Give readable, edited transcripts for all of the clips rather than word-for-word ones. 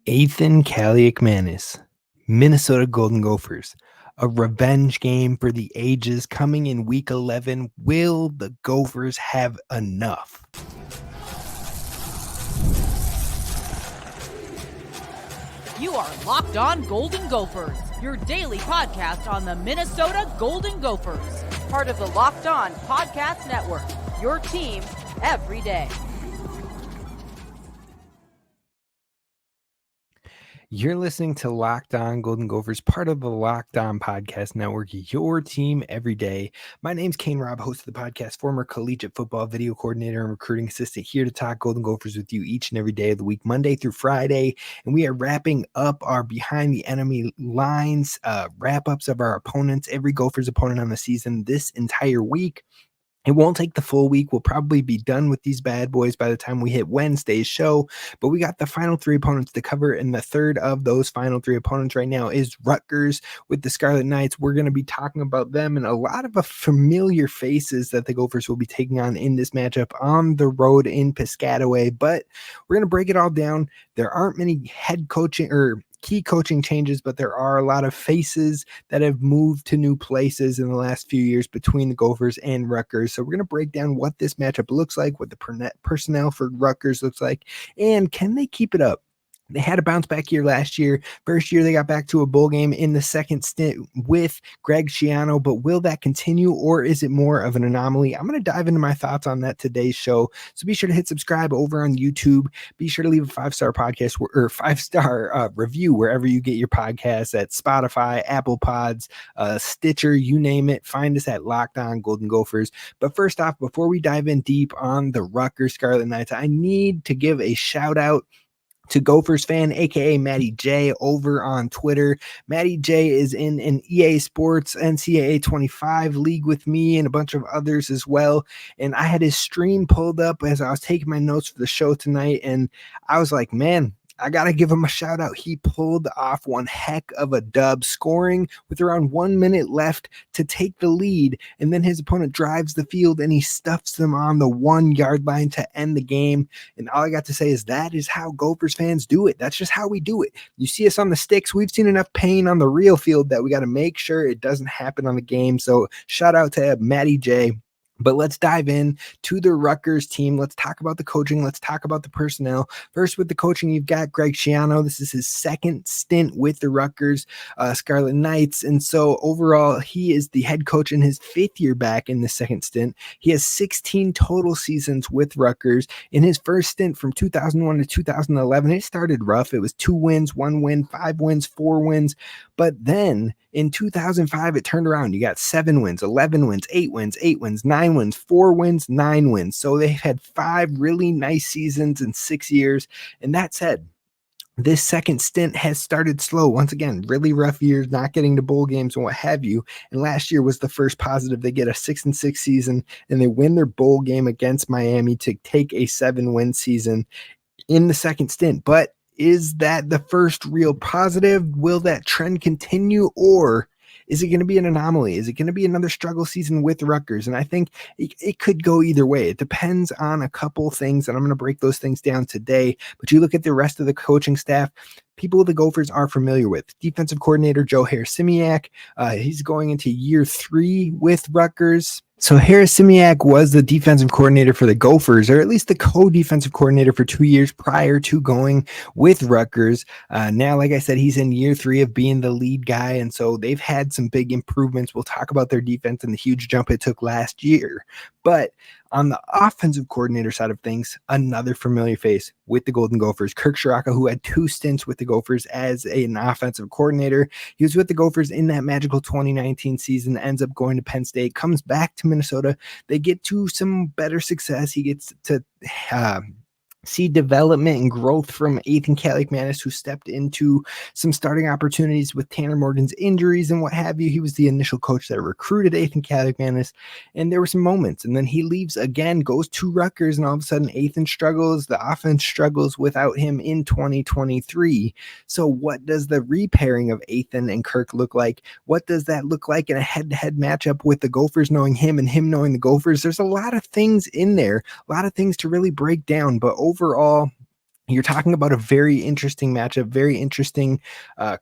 Athan Kaliakmanis, Minnesota Golden Gophers. A revenge game for the ages coming in Week 11. Will the Gophers have enough? You are Locked On Golden Gophers, your daily podcast on the Minnesota Golden Gophers. Part of the Locked On Podcast Network, your team every day. You're listening to Locked On Golden Gophers, part of the Locked On Podcast Network, your team every day. My name's Kane Rob, host of the podcast, former collegiate football video coordinator and recruiting assistant, here to talk Golden Gophers with you each and every day of the week, Monday through Friday. And we are wrapping up our Behind the Enemy Lines wrap-ups of our opponents, every Gophers opponent on the season this entire week. It won't take the full week. We'll probably be done with these bad boys by the time we hit Wednesday's show, but we got the final three opponents to cover, and the third of those final three opponents right now is Rutgers with the Scarlet Knights. We're going to be talking about them and a lot of familiar faces that the Gophers will be taking on in this matchup on the road in Piscataway, but we're going to break it all down. There aren't many head coaching or key coaching changes, but there are a lot of faces that have moved to new places in the last few years between the Gophers and Rutgers. So we're going to break down what this matchup looks like, what the personnel for Rutgers looks like, and can they keep it up? They had a bounce back year last year. First year, they got back to a bowl game in the second stint with Greg Schiano, but will that continue, or is it more of an anomaly? I'm going to dive into my thoughts on that today's show. So be sure to hit subscribe over on YouTube. Be sure to leave a 5-star podcast or 5-star review wherever you get your podcasts, at Spotify, Apple Pods, Stitcher, you name it. Find us at Locked On Golden Gophers. But first off, before we dive in deep on the Rutgers Scarlet Knights, I need to give a shout out to Gophers fan, aka Matty J, over on Twitter. Matty J is in an EA Sports NCAA 25 league with me and a bunch of others as well. And I had his stream pulled up as I was taking my notes for the show tonight, and I was like, man, I got to give him a shout out. He pulled off one heck of a dub, scoring with around 1 minute left to take the lead. And then his opponent drives the field and he stuffs them on the 1 yard line to end the game. And all I got to say is that is how Gophers fans do it. That's just how we do it. You see us on the sticks. We've seen enough pain on the real field that we got to make sure it doesn't happen on the game. So shout out to Matty J. But let's dive in to the Rutgers team. Let's talk about the coaching. Let's talk about the personnel. First, with the coaching, you've got Greg Schiano. This is his second stint with the Rutgers Scarlet Knights. And so overall, he is the head coach in his 5th year back in the second stint. He has 16 total seasons with Rutgers. In his first stint from 2001 to 2011, it started rough. It was 2 wins, 1 win, 5 wins, 4 wins. But then in 2005, it turned around. You got 7 wins, 11 wins, 8 wins, 8 wins, 9 wins, 4 wins, 9 wins. So they've had 5 really nice seasons in 6 years. And that said, this second stint has started slow. Once again, really rough years, not getting to bowl games and what have you. And last year was the first positive. They get a 6-6 season and they win their bowl game against Miami to take a 7-win season in the second stint. But is that the first real positive? Will that trend continue, or is it going to be an anomaly? Is it going to be another struggle season with Rutgers? And I think it could go either way. It depends on a couple things, and I'm going to break those things down today. But you look at the rest of the coaching staff, people the Gophers are familiar with. Defensive coordinator Joe Harris-Simiak. He's going into year 3 with Rutgers. So Harris-Simiak was the defensive coordinator for the Gophers, or at least the co-defensive coordinator for 2 years prior to going with Rutgers. Now, like I said, he's in year 3 of being the lead guy, and so they've had some big improvements. We'll talk about their defense and the huge jump it took last year. But on the offensive coordinator side of things, another familiar face with the Golden Gophers, Kirk Shiraka, who had 2 stints with the Gophers as an offensive coordinator. He was with the Gophers in that magical 2019 season, ends up going to Penn State, comes back to Minnesota. They get to some better success. He gets to see development and growth from Athan Kaliakmanis, who stepped into some starting opportunities with Tanner Morgan's injuries and what have you. He was the initial coach that recruited Athan Kaliakmanis, and there were some moments. And then he leaves again, goes to Rutgers, and all of a sudden Athan struggles. The offense struggles without him in 2023. So what does the repairing of Athan and Kirk look like? What does that look like in a head-to-head matchup with the Gophers knowing him and him knowing the Gophers? There's a lot of things in there, a lot of things to really break down, but overall, You're talking about a very interesting matchup, very interesting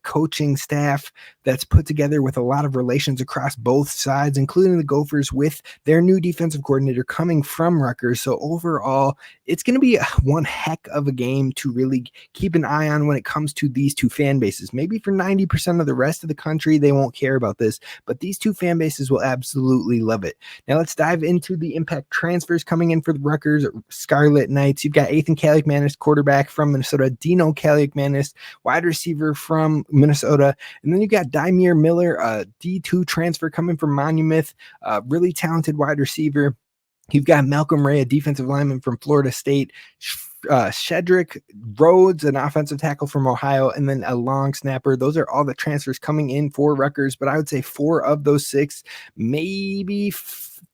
coaching staff that's put together with a lot of relations across both sides, including the Gophers with their new defensive coordinator coming from Rutgers. So overall, it's going to be one heck of a game to really keep an eye on when it comes to these two fan bases. Maybe for 90% of the rest of the country, they won't care about this, but these two fan bases will absolutely love it. Now let's dive into the impact transfers coming in for the Rutgers Scarlet Knights. You've got Athan Kaliakmanis, quarterback from Minnesota, Dino Kaliakmanis, wide receiver from Minnesota, and then you got Daimir Miller, a D2 transfer coming from Monmouth, really talented wide receiver. You've got Malcolm Ray, a defensive lineman from Florida State, Shedrick Rhodes, an offensive tackle from Ohio, and then a long snapper. Those are all the transfers coming in for Rutgers, but I would say 4 of those 6, maybe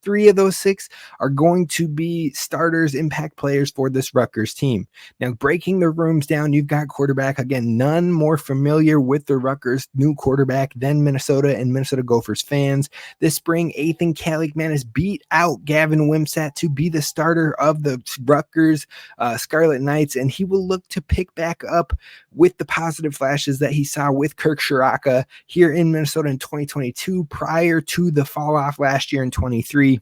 3 of those 6 are going to be starters, impact players for this Rutgers team. Now, breaking the rooms down, you've got quarterback. Again, none more familiar with the Rutgers new quarterback than Minnesota and Minnesota Gophers fans. This spring, Athan Kaliakmanis beat out Gavin Wimsatt to be the starter of the Rutgers Scarlet Knights, and he will look to pick back up with the positive flashes that he saw with Kirk Shiraka here in Minnesota in 2022 prior to the fall off last year in 23.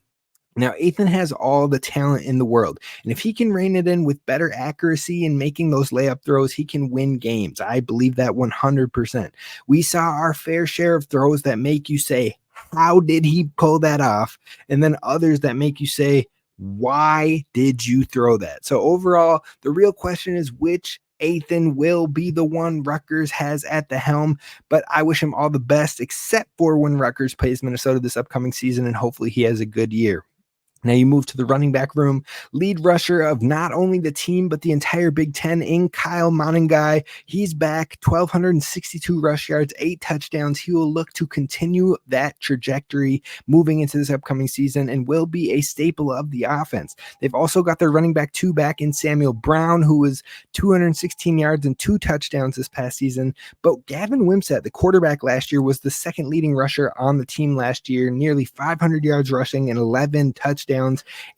Now, Athan has all the talent in the world, and if he can rein it in with better accuracy and making those layup throws, he can win games. I believe that 100%. We saw our fair share of throws that make you say, how did he pull that off? And then others that make you say, why did you throw that? So overall, the real question is which Athan will be the one Rutgers has at the helm, but I wish him all the best, except for when Rutgers plays Minnesota this upcoming season, and hopefully he has a good year. Now you move to the running back room. Lead rusher of not only the team, but the entire Big Ten in Kyle Monangai. He's back, 1,262 rush yards, 8 touchdowns. He will look to continue that trajectory moving into this upcoming season and will be a staple of the offense. They've also got their running back 2 back in Samuel Brown, who was 216 yards and 2 touchdowns this past season. But Gavin Wimsatt, the quarterback last year, was the second leading rusher on the team last year, nearly 500 yards rushing and 11 touchdowns.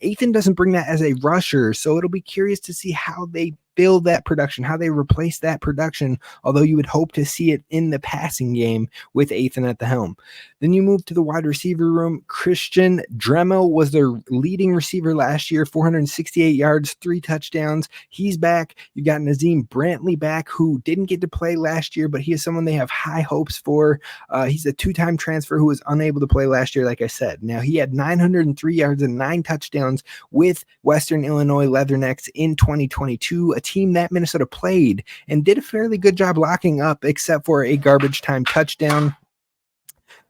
Athan doesn't bring that as a rusher, so it'll be curious to see how they build that production, how they replace that production, although you would hope to see it in the passing game with Athan at the helm. Then you move to the wide receiver room. Christian Dremel was their leading receiver last year, 468 yards, 3 touchdowns. He's back. You got Nazim Brantley back, who didn't get to play last year, but he is someone they have high hopes for. He's a 2-time transfer who was unable to play last year, like I said. Now, he had 903 yards and 9 touchdowns with Western Illinois Leathernecks in 2022, a team that Minnesota played and did a fairly good job locking up, except for a garbage time touchdown.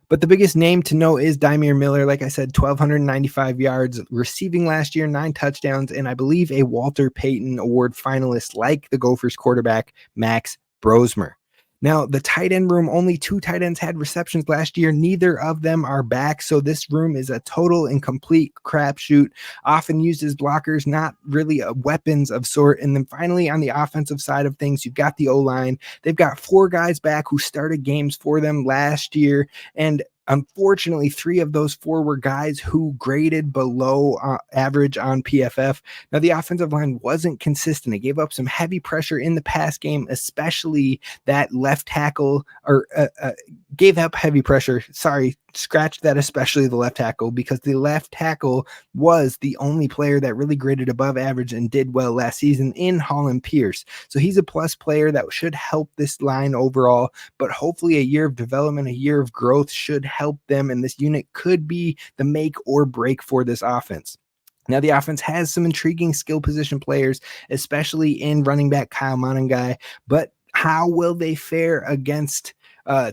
But the biggest name to know is Daimir Miller. Like I said, 1,295 yards receiving last year, 9 touchdowns, and I believe a Walter Payton Award finalist like the Gophers quarterback, Max Brosmer. Now, the tight end room, only 2 tight ends had receptions last year. Neither of them are back, so this room is a total and complete crapshoot. Often used as blockers, not really weapons of sort. And then finally, on the offensive side of things, you've got the O-line. They've got 4 guys back who started games for them last year, and unfortunately, 3 of those 4 were guys who graded below average on PFF. Now, the offensive line wasn't consistent. It gave up some heavy pressure in the pass game, especially that left tackle, or gave up heavy pressure. Sorry, scratch that, especially the left tackle, because the left tackle was the only player that really graded above average and did well last season in Holland Pierce. So he's a plus player that should help this line overall, but hopefully a year of development, a year of growth should help them, and this unit could be the make or break for this offense. Now, the offense has some intriguing skill position players, especially in running back Kyle Monangai, but how will they fare against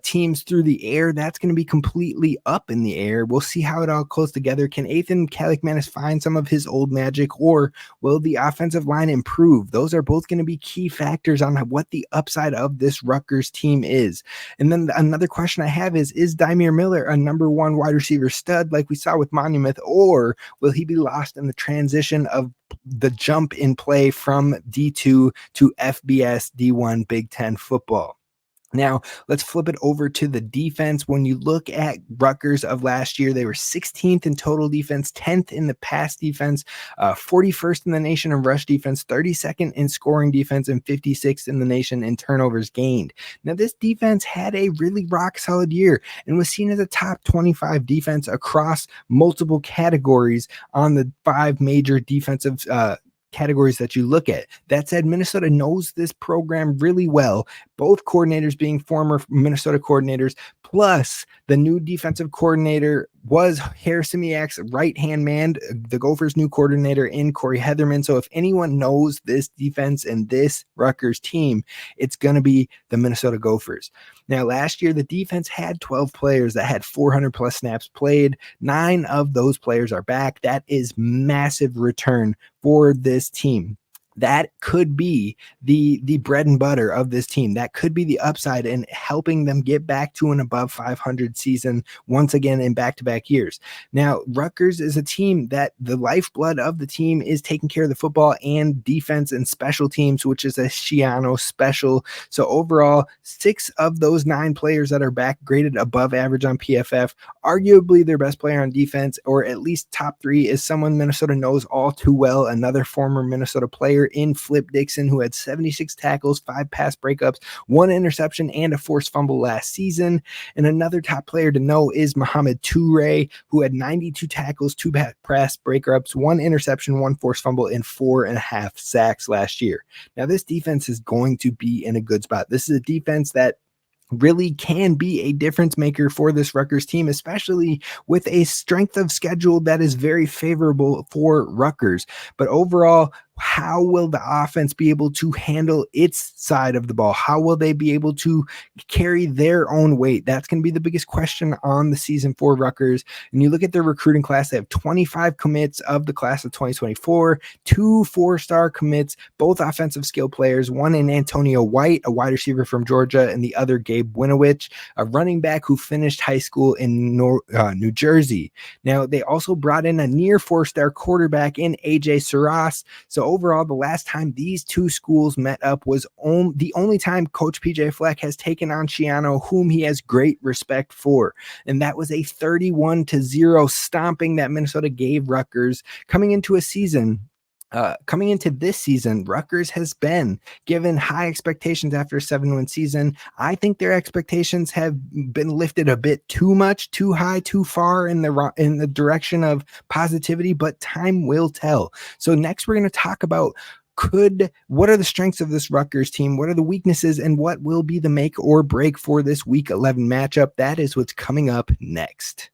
teams through the air? That's going to be completely up in the air. We'll see how it all goes together. Can Athan Kaliakmanis find some of his old magic, or will the offensive line improve? Those are both going to be key factors on what the upside of this Rutgers team is. And then another question I have is Daimir Miller a number 1 wide receiver stud like we saw with Monmouth, or will he be lost in the transition of the jump in play from D2 to FBS D1 Big Ten football? Now, let's flip it over to the defense. When you look at Rutgers of last year, they were 16th in total defense, 10th in the pass defense, 41st in the nation in rush defense, 32nd in scoring defense, and 56th in the nation in turnovers gained. Now, this defense had a really rock solid year and was seen as a top 25 defense across multiple categories on the 5 major defensive categories that you look at. That said, Minnesota knows this program really well, both coordinators being former Minnesota coordinators, plus the new defensive coordinator was Harrison Miak's right-hand man, the Gophers' new coordinator in Corey Heatherman. So if anyone knows this defense and this Rutgers team, it's going to be the Minnesota Gophers. Now, last year, the defense had 12 players that had 400 plus snaps played. 9 of those players are back. That is massive return for this team. That could be the bread and butter of this team. That could be the upside in helping them get back to an above 500 season once again in back-to-back years. Now, Rutgers is a team that the lifeblood of the team is taking care of the football and defense and special teams, which is a Schiano special. So overall, 6 of those 9 players that are back graded above average on PFF. Arguably their best player on defense, or at least top 3, is someone Minnesota knows all too well, another former Minnesota player in Flip Dixon, who had 76 tackles, 5 pass breakups, 1 interception, and a forced fumble last season. And another top player to know is Mohamed Toure, who had 92 tackles, 2 pass breakups, 1 interception, 1 forced fumble, and 4.5 sacks last year. Now, this defense is going to be in a good spot. This is a defense that really can be a difference maker for this Rutgers team, especially with a strength of schedule that is very favorable for Rutgers. But overall, how will the offense be able to handle its side of the ball? How will they be able to carry their own weight? That's going to be the biggest question on the season for Rutgers. And you look at their recruiting class, they have 25 commits of the class of 2024, 2 4-star commits, both offensive skill players, one in Antonio White, a wide receiver from Georgia, and the other Gabe Winovich, a running back who finished high school in New Jersey. Now, they also brought in a near 4-star quarterback in AJ Sarras. So overall, the last time these 2 schools met up was the only time Coach PJ Fleck has taken on Schiano, whom he has great respect for. And that was a 31-0 stomping that Minnesota gave Rutgers coming into this season. Rutgers has been given high expectations after a 7-win season. I think their expectations have been lifted a bit too much, too high, too far in the direction of positivity, but time will tell. So next we're going to talk about what are the strengths of this Rutgers team? What are the weaknesses, and what will be the make or break for this Week 11 matchup? That is what's coming up next.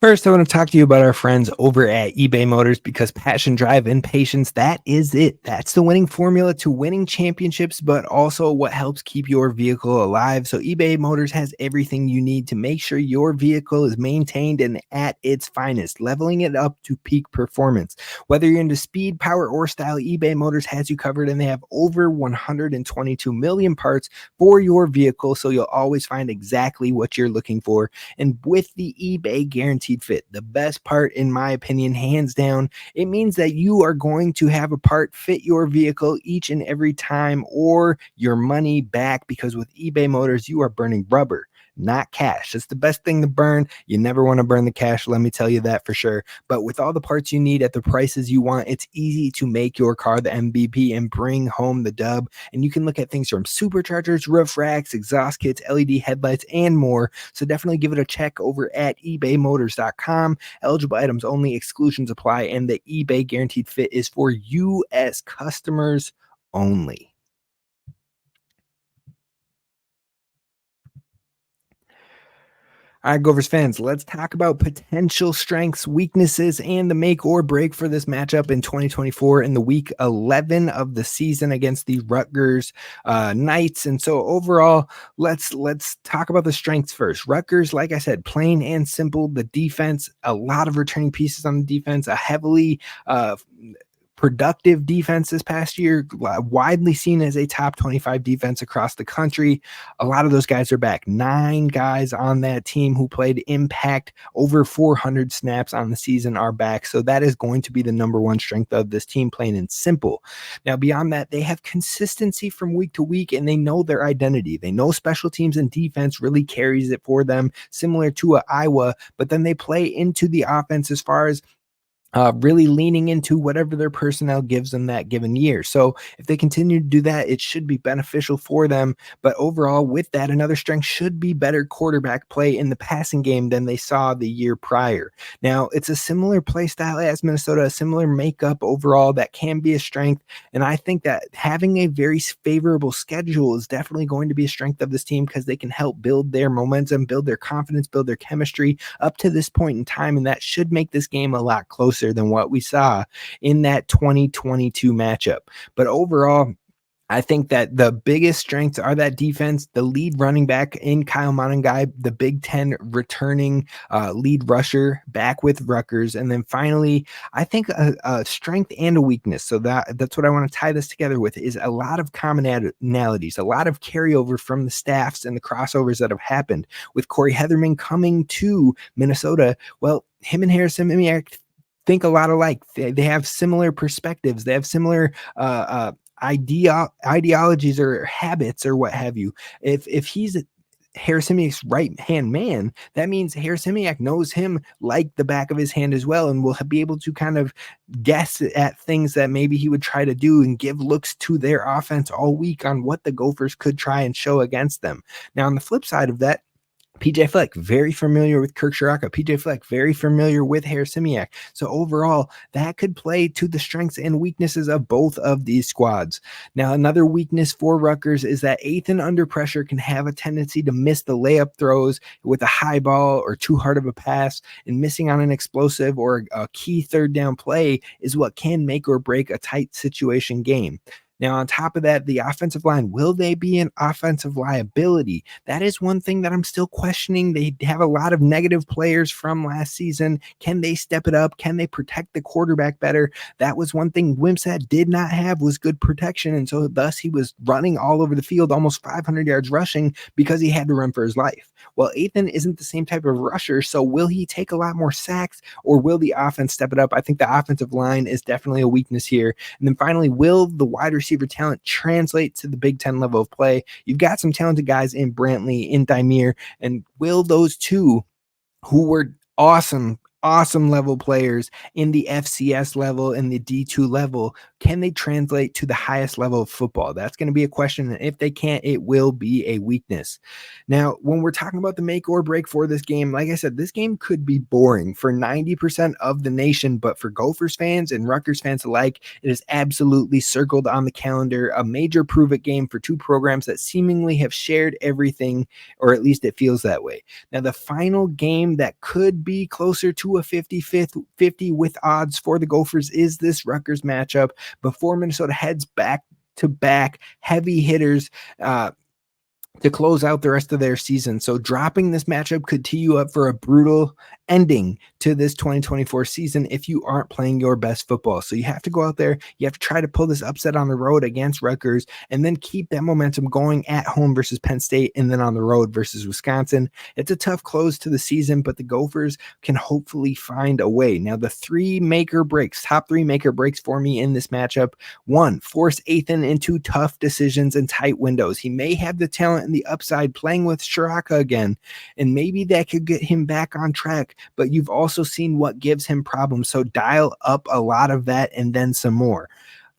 First, I want to talk to you about our friends over at eBay Motors, because passion, drive, and patience, that is it. That's the winning formula to winning championships, but also what helps keep your vehicle alive. So eBay Motors has everything you need to make sure your vehicle is maintained and at its finest, leveling it up to peak performance. Whether you're into speed, power, or style, eBay Motors has you covered, and they have over 122 million parts for your vehicle, so you'll always find exactly what you're looking for. And with the eBay Guaranteed Fit, the best part, in my opinion, hands down, it means that you are going to have a part fit your vehicle each and every time, or your money back, because with eBay Motors, you are burning rubber, not cash. It's the best thing to burn. You never want to burn the cash, let me tell you that for sure. But with all the parts you need at the prices you want, it's easy to make your car the MVP and bring home the dub. And you can look at things from superchargers, roof racks, exhaust kits, LED headlights, and more. So definitely give it a check over at ebaymotors.com. Eligible items only, exclusions apply, and the eBay Guaranteed Fit is for U.S. customers only. All right, Gophers fans, let's talk about potential strengths, weaknesses, and the make or break for this matchup in 2024 in the Week 11 of the season against the Rutgers Knights. And so overall, let's talk about the strengths first. Rutgers, like I said, plain and simple, the defense, a lot of returning pieces on the defense, a heavily productive defense this past year, widely seen as a top 25 defense across the country. A lot of those guys are back. 9 guys on that team who played impact over 400 snaps on the season are back. So that is going to be the number one strength of this team, plain and simple. Now, beyond that, they have consistency from week to week, and they know their identity. They know special teams and defense really carries it for them, similar to Iowa, but then they play into the offense as far as really leaning into whatever their personnel gives them that given year. So if they continue to do that, it should be beneficial for them. But overall, with that, another strength should be better quarterback play in the passing game than they saw the year prior. Now, it's a similar play style as Minnesota, a similar makeup overall that can be a strength. And I think that having a very favorable schedule is definitely going to be a strength of this team because they can help build their momentum, build their confidence, build their chemistry up to this point in time. And that should make this game a lot closer than what we saw in that 2022 matchup. But overall, I think that the biggest strengths are that defense, the lead running back in Kyle Monangai, the Big Ten returning lead rusher back with Rutgers. And then finally, I think a strength and a weakness. So that's what I want to tie this together with is a lot of commonalities, a lot of carryover from the staffs and the crossovers that have happened with Corey Heatherman coming to Minnesota. Well, him and Harrison Mimiak think a lot alike. They have similar perspectives. They have similar ideologies or habits or what have you. If he's Harris Simiak's right-hand man, that means Harris Simiak knows him like the back of his hand as well and will be able to kind of guess at things that maybe he would try to do and give looks to their offense all week on what the Gophers could try and show against them. Now, on the flip side of that, PJ Fleck, very familiar with Kirk Shiraka. PJ Fleck, very familiar with Harris Simiak. So overall, that could play to the strengths and weaknesses of both of these squads. Now, another weakness for Rutgers is that Athan under pressure can have a tendency to miss the layup throws with a high ball or too hard of a pass, and missing on an explosive or a key third down play is what can make or break a tight situation game. Now, on top of that, the offensive line, will they be an offensive liability? That is one thing that I'm still questioning. They have a lot of negative players from last season. Can they step it up? Can they protect the quarterback better? That was one thing Wimsatt did not have, was good protection. And so thus he was running all over the field, almost 500 yards rushing because he had to run for his life. Well, Athan isn't the same type of rusher. So will he take a lot more sacks or will the offense step it up? I think the offensive line is definitely a weakness here. And then finally, will the wide receiver talent translate to the Big Ten level of play? You've got some talented guys in Brantley, in Dymere, and will those two, who were awesome level players in the FCS level and the D2 level, can they translate to the highest level of football? That's going to be a question. And if they can't, it will be a weakness. Now, when we're talking about the make or break for this game, like I said, this game could be boring for 90% of the nation, but for Gophers fans and Rutgers fans alike, it is absolutely circled on the calendar, a major prove-it game for two programs that seemingly have shared everything, or at least it feels that way. Now, the final game that could be closer to a 50-50 with odds for the Gophers is this Rutgers matchup before Minnesota heads back to back heavy hitters to close out the rest of their season. So dropping this matchup could tee you up for a brutal ending to this 2024 season if you aren't playing your best football. So you have to go out there, you have to try to pull this upset on the road against Rutgers, and then keep that momentum going at home versus Penn State and then on the road versus Wisconsin. It's a tough close to the season, but the Gophers can hopefully find a way. Now, the top three make or breaks for me in this matchup. One, force Athan into tough decisions and tight windows. He may have the talent and the upside playing with Shiraka again, and maybe that could get him back on track, but you've also seen what gives him problems. So dial up a lot of that and then some more.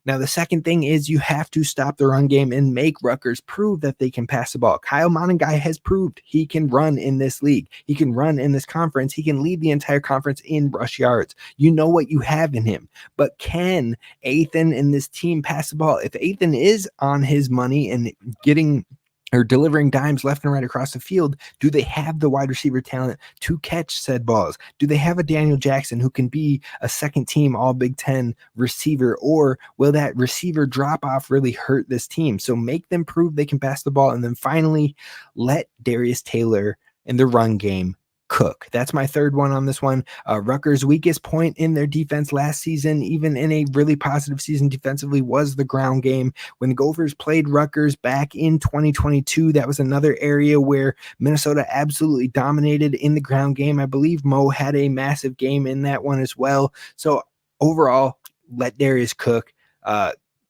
Now, the second thing is you have to stop the run game and make Rutgers prove that they can pass the ball. Kyle Monangai has proved he can run in this league. He can run in this conference. He can lead the entire conference in rush yards. You know what you have in him. But can Athan and this team pass the ball? If Athan is on his money and getting or delivering dimes left and right across the field, do they have the wide receiver talent to catch said balls? Do they have a Daniel Jackson who can be a second team all Big Ten receiver, or will that receiver drop off really hurt this team? So make them prove they can pass the ball. And then finally, let Darius Taylor in the run game cook. That's my third one on this one. Rutgers' weakest point in their defense last season, even in a really positive season defensively, was the ground game. When the Gophers played Rutgers back in 2022, that was another area where Minnesota absolutely dominated in the ground game. I believe Mo had a massive game in that one as well. So overall, let Darius cook,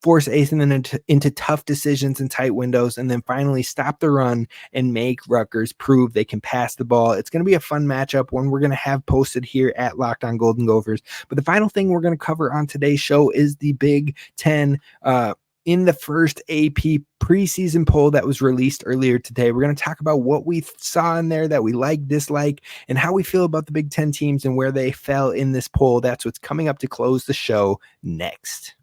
force Athan into tough decisions and tight windows, and then finally stop the run and make Rutgers prove they can pass the ball. It's going to be a fun matchup, one we're going to have posted here at Locked On Golden Gophers. But the final thing we're going to cover on today's show is the Big Ten. In the first AP preseason poll that was released earlier today, we're going to talk about what we saw in there that we like, dislike, and how we feel about the Big Ten teams and where they fell in this poll. That's what's coming up to close the show next.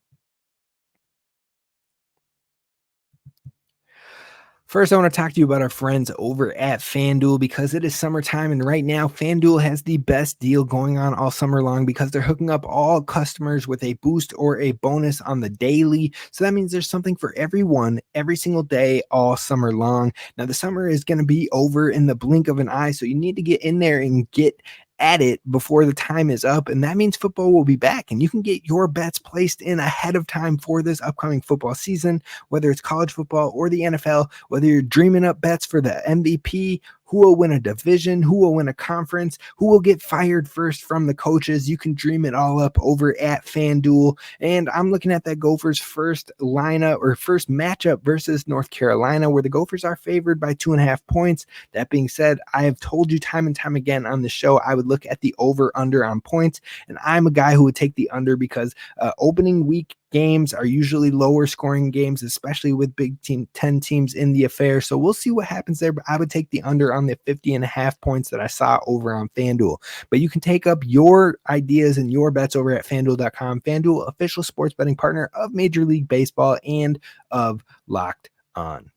First, I want to talk to you about our friends over at FanDuel because it is summertime, and right now FanDuel has the best deal going on all summer long because they're hooking up all customers with a boost or a bonus on the daily. So that means there's something for everyone every single day all summer long. Now, the summer is going to be over in the blink of an eye, so you need to get in there and get at it before the time is up, and that means football will be back, and you can get your bets placed in ahead of time for this upcoming football season, whether it's college football or the NFL, whether you're dreaming up bets for the MVP, who will win a division, who will win a conference, who will get fired first from the coaches. You can dream it all up over at FanDuel. And I'm looking at that Gophers first lineup or first matchup versus North Carolina, where the Gophers are favored by 2.5 points. That being said, I have told you time and time again on the show, I would look at the over under on points. And I'm a guy who would take the under because opening week games are usually lower scoring games, especially with Big 10 teams in the affair. So we'll see what happens there, but I would take the under on the 50.5 points that I saw over on FanDuel. But you can take up your ideas and your bets over at FanDuel.com. FanDuel, official sports betting partner of Major League Baseball and of Locked On.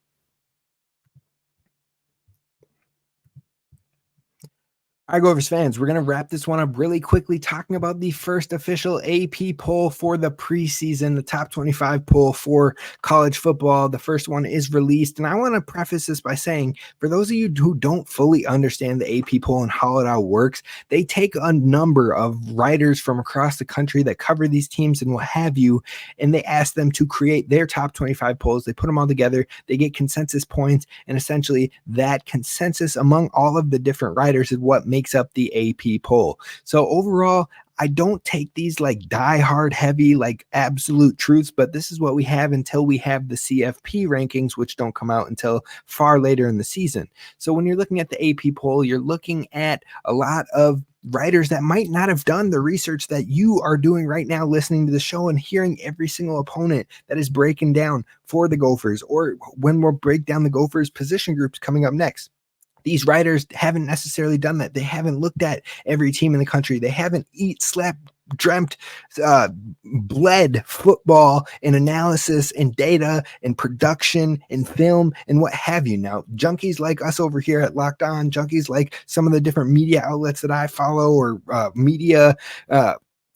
All right, Gophers fans, we're going to wrap this one up really quickly talking about the first official AP poll for the preseason, the top 25 poll for college football. The first one is released, and I want to preface this by saying, for those of you who don't fully understand the AP poll and how it all works, they take a number of writers from across the country that cover these teams and what have you, and they ask them to create their top 25 polls. They put them all together, they get consensus points, and essentially that consensus among all of the different writers is what makes up the AP poll. So overall, I don't take these like die hard heavy, like absolute truths, but this is what we have until we have the CFP rankings, which don't come out until far later in the season. So when you're looking at the AP poll, you're looking at a lot of writers that might not have done the research that you are doing right now, listening to the show and hearing every single opponent that is breaking down for the Gophers, or when we'll break down the Gophers position groups coming up next. These writers haven't necessarily done that. They haven't looked at every team in the country. They haven't dreamt, bled football and analysis and data and production and film and what have you. Now, junkies like us over here at Locked On, junkies like some of the different media outlets that I follow, or media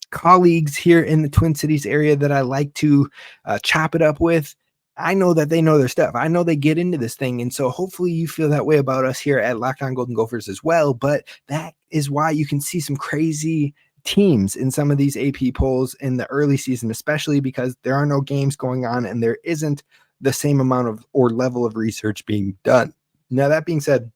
colleagues here in the Twin Cities area that I like to chop it up with, I know that they know their stuff. I know they get into this thing. And so hopefully you feel that way about us here at Locked On Golden Gophers as well. But that is why you can see some crazy teams in some of these AP polls in the early season, especially because there are no games going on and there isn't the same amount of or level of research being done. Now, that being said,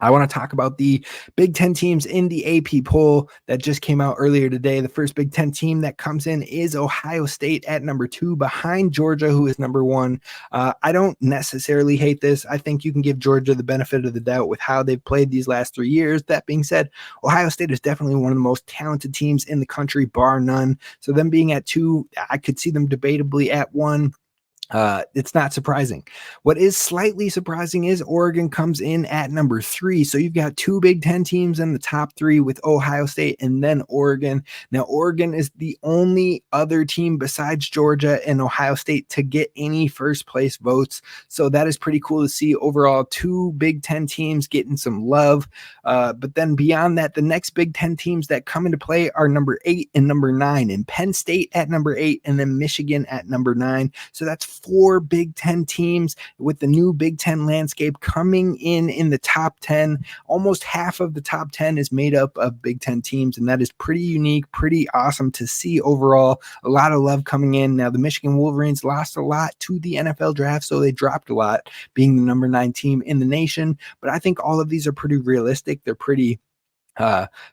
I want to talk about the Big Ten teams in the AP poll that just came out earlier today. The first Big Ten team that comes in is Ohio State at number 2, behind Georgia, who is number 1. I don't necessarily hate this. I think you can give Georgia the benefit of the doubt with how they've played these last 3 years. That being said, Ohio State is definitely one of the most talented teams in the country, bar none. So them being at 2, I could see them debatably at 1. It's not surprising. What is slightly surprising is Oregon comes in at number 3. So you've got 2 Big Ten teams in the top 3 with Ohio State and then Oregon. Now, Oregon is the only other team besides Georgia and Ohio State to get any first place votes. So that is pretty cool to see. Overall, 2 Big Ten teams getting some love. But then beyond that, the next Big Ten teams that come into play are number 8 and number 9, and Penn State at number 8 and then Michigan at number 9. So that's 4 Big Ten teams with the new Big Ten landscape coming in the top 10. Almost half of the top 10 is made up of Big Ten teams, and that is pretty unique, pretty awesome to see overall. A lot of love coming in. Now, the Michigan Wolverines lost a lot to the NFL draft, so they dropped a lot, being the number 9 team in the nation. But I think all of these are pretty realistic. They're pretty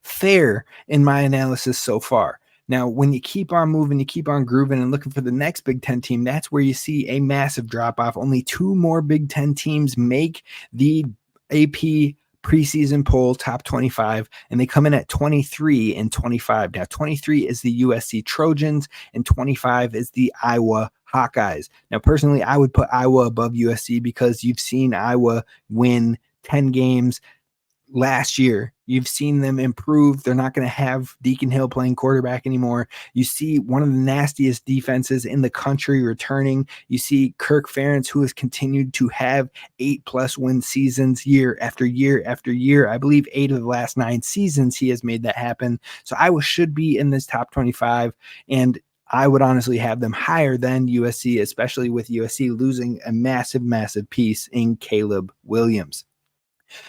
fair in my analysis so far. Now, when you keep on moving, you keep on grooving and looking for the next Big Ten team, that's where you see a massive drop-off. Only 2 more Big Ten teams make the AP preseason poll top 25, and they come in at 23 and 25. Now, 23 is the USC Trojans, and 25 is the Iowa Hawkeyes. Now, personally, I would put Iowa above USC because you've seen Iowa win 10 games last year. You've seen them improve. They're not going to have Deacon Hill playing quarterback anymore. You see one of the nastiest defenses in the country returning. You see Kirk Ferentz, who has continued to have 8+ win seasons year after year after year. I believe 8 of the last 9 seasons he has made that happen. So Iowa should be in this top 25, and I would honestly have them higher than USC, especially with USC losing a massive, massive piece in Caleb Williams.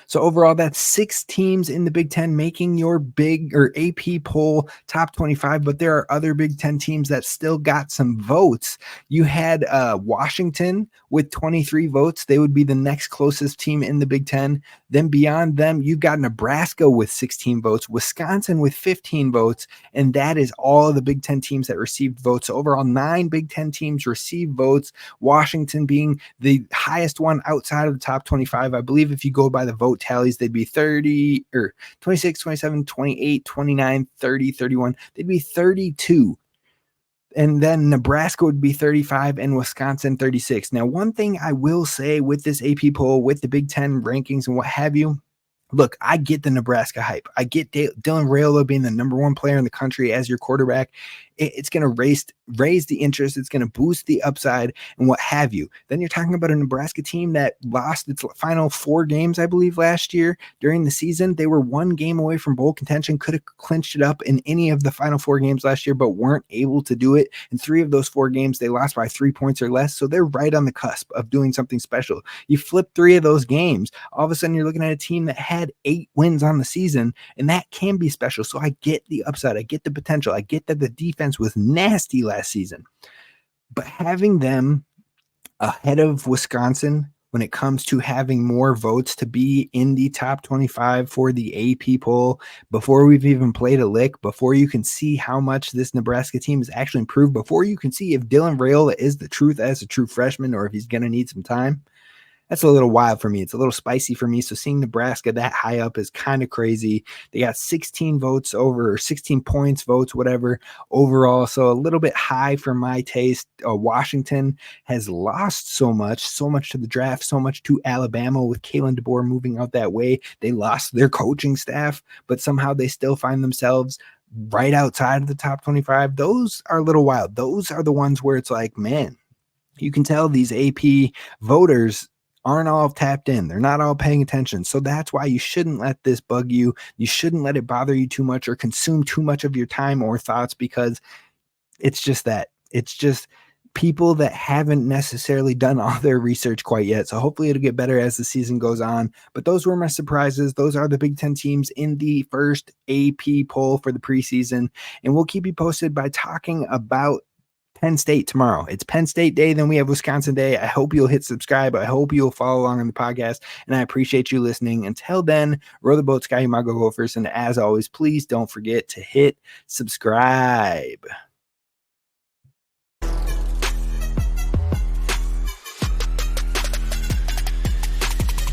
So overall, that's 6 teams in the Big Ten making your big or AP poll top 25, but there are other Big Ten teams that still got some votes. You had Washington with 23 votes. They would be the next closest team in the Big Ten. Then beyond them, you've got Nebraska with 16 votes, Wisconsin with 15 votes, and that is all of the Big Ten teams that received votes. So overall, 9 Big Ten teams received votes, Washington being the highest one outside of the top 25. I believe if you go by the vote tallies, they'd be 30 or 26, 27, 28, 29, 30, 31. They'd be 32. And then Nebraska would be 35 and Wisconsin 36. Now, one thing I will say with this AP poll, with the Big Ten rankings and what have you, look, I get the Nebraska hype. I get Dylan Raiola being the number 1 player in the country as your quarterback. It's going to raise the interest. It's going to boost the upside and what have you. Then you're talking about a Nebraska team that lost its final 4 games, I believe, last year during the season. They were 1 game away from bowl contention, could have clinched it up in any of the final 4 games last year, but weren't able to do it. In 3 of those 4 games, they lost by 3 points or less. So they're right on the cusp of doing something special. You flip 3 of those games, all of a sudden you're looking at a team that had 8 wins on the season, and that can be special. So I get the upside. I get the potential. I get that the defense was nasty last season, but having them ahead of Wisconsin when it comes to having more votes to be in the top 25 for the AP poll before we've even played a lick, before you can see how much this Nebraska team has actually improved, before you can see if Dylan Raiola is the truth as a true freshman or if he's going to need some time, that's a little wild for me. It's a little spicy for me. So seeing Nebraska that high up is kind of crazy. They got 16 votes over, or 16 points, votes, whatever, overall. So a little bit high for my taste. Washington has lost so much to the draft, so much to Alabama with Kalen DeBoer moving out that way. They lost their coaching staff, but somehow they still find themselves right outside of the top 25. Those are a little wild. Those are the ones where it's like, man, you can tell these AP voters aren't all tapped in. They're not all paying attention. So that's why you shouldn't let this bug you. You shouldn't let it bother you too much or consume too much of your time or thoughts, because it's just that. It's just people that haven't necessarily done all their research quite yet. So hopefully it'll get better as the season goes on. But those were my surprises. Those are the Big Ten teams in the first AP poll for the preseason. And we'll keep you posted by talking about Penn State tomorrow. It's Penn State Day, then we have Wisconsin Day. I hope you'll hit subscribe. I hope you'll follow along on the podcast, and I appreciate you listening. Until then, row the boat, Sky Mago Gophers, and as always, please don't forget to hit subscribe.